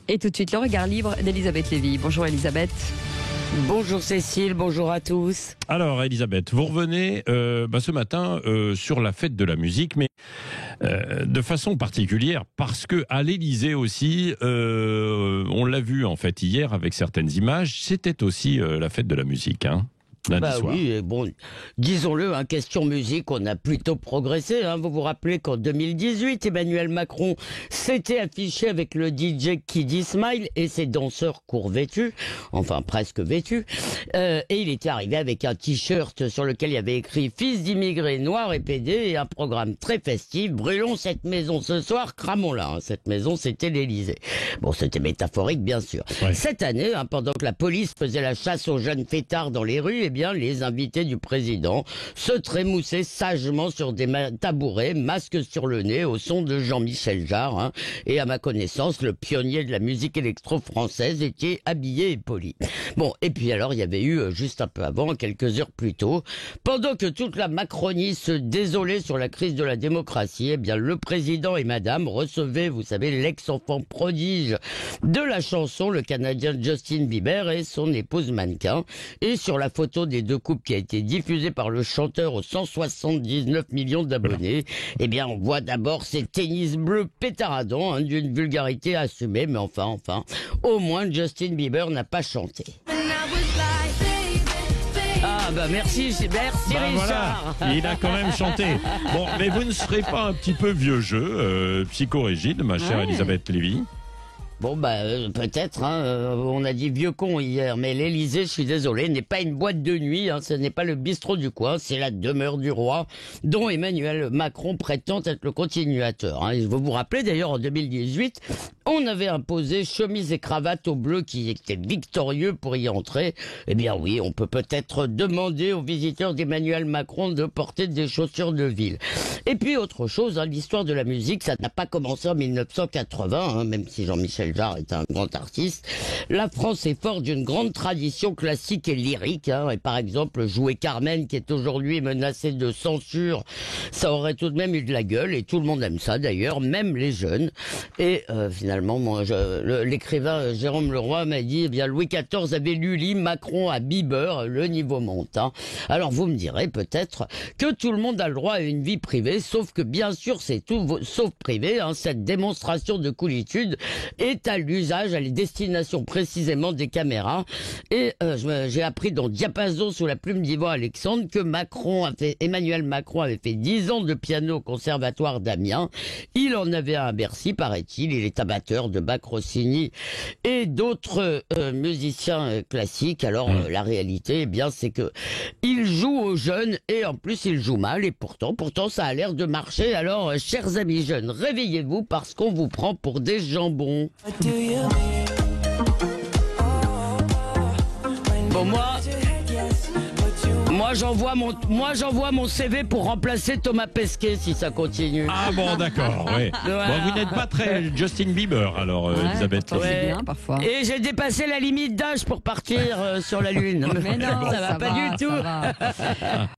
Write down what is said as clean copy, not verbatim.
Et tout de suite, le regard libre d'Elisabeth Lévy. Bonjour Elisabeth. Bonjour Cécile, bonjour à tous. Alors Elisabeth, vous revenez ce matin sur la fête de la musique, mais de façon particulière, parce que à l'Élysée aussi, on l'a vu en fait hier avec certaines images, c'était aussi la fête de la musique, hein. Lundi soir. Oui, bon, disons-le, question musique, on a plutôt progressé. Vous vous rappelez qu'en 2018, Emmanuel Macron s'était affiché avec le DJ Kiddy Smile et ses danseurs court vêtus, enfin presque vêtus, et il était arrivé avec un t-shirt sur lequel il y avait écrit « Fils d'immigrés noirs et PD » et un programme très festif « Brûlons cette maison ce soir, cramons-la ». Cette maison, c'était l'Élysée. Bon, c'était métaphorique, bien sûr. Ouais. Cette année, pendant que la police faisait la chasse aux jeunes fêtards dans les rues, les invités du président se trémoussaient sagement sur des tabourets, masques sur le nez, au son de Jean-Michel Jarre. Et à ma connaissance, le pionnier de la musique électro-française était habillé et poli. Bon, et puis alors, il y avait eu, juste un peu avant, quelques heures plus tôt, pendant que toute la Macronie se désolait sur la crise de la démocratie, le président et madame recevaient, vous savez, l'ex-enfant prodige de la chanson, le Canadien Justin Bieber et son épouse mannequin. Et sur la photo des deux couples qui a été diffusée par le chanteur aux 179 millions d'abonnés, on voit d'abord ces tennis bleus pétaradants, d'une vulgarité assumée, mais enfin, au moins Justin Bieber n'a pas chanté. Merci Richard. Voilà, il a quand même chanté. Bon, mais vous ne serez pas un petit peu vieux jeu, psychorigide, ma chère Elisabeth Lévy? Bon, peut-être, on a dit vieux con hier, mais l'Élysée, je suis désolé, n'est pas une boîte de nuit, ce n'est pas le bistrot du coin, c'est la demeure du roi, dont Emmanuel Macron prétend être le continuateur. Vous vous rappelez d'ailleurs, en 2018, on avait imposé chemise et cravate au bleu qui était victorieux pour y entrer. Oui, on peut peut-être demander aux visiteurs d'Emmanuel Macron de porter des chaussures de ville. Et puis autre chose, l'histoire de la musique, ça n'a pas commencé en 1980, même si Jean-Michel Jarre est un grand artiste. La France est forte d'une grande tradition classique et lyrique. Et par exemple, jouer Carmen, qui est aujourd'hui menacée de censure, ça aurait tout de même eu de la gueule, et tout le monde aime ça d'ailleurs, même les jeunes. Et finalement, l'écrivain Jérôme Leroy m'a dit, Louis XIV avait Lully, Macron à Bieber, le niveau monte. Alors vous me direz peut-être que tout le monde a le droit à une vie privée, sauf que bien sûr c'est tout sauf privé. Cette démonstration de coolitude est à l'usage, à la destination précisément des caméras. Et j'ai appris dans Diapason sous la plume d'Yvan Alexandre que Emmanuel Macron avait fait 10 ans de piano au conservatoire d'Amiens. Il en avait un à Bercy, paraît-il. Il est amateur de Bach, Rossini et d'autres musiciens classiques. Alors la réalité, c'est que il joue aux jeunes et en plus il joue mal, et pourtant ça a l'air de marcher. Alors chers amis jeunes, réveillez-vous parce qu'on vous prend pour des jambons. Bon, moi j'envoie mon CV pour remplacer Thomas Pesquet si ça continue. Ah bon, d'accord, oui. Voilà. Bon, vous n'êtes pas très Justin Bieber, alors, Elisabeth. C'est bien parfois. Et j'ai dépassé la limite d'âge pour partir sur la Lune. Mais non, ça va pas du tout.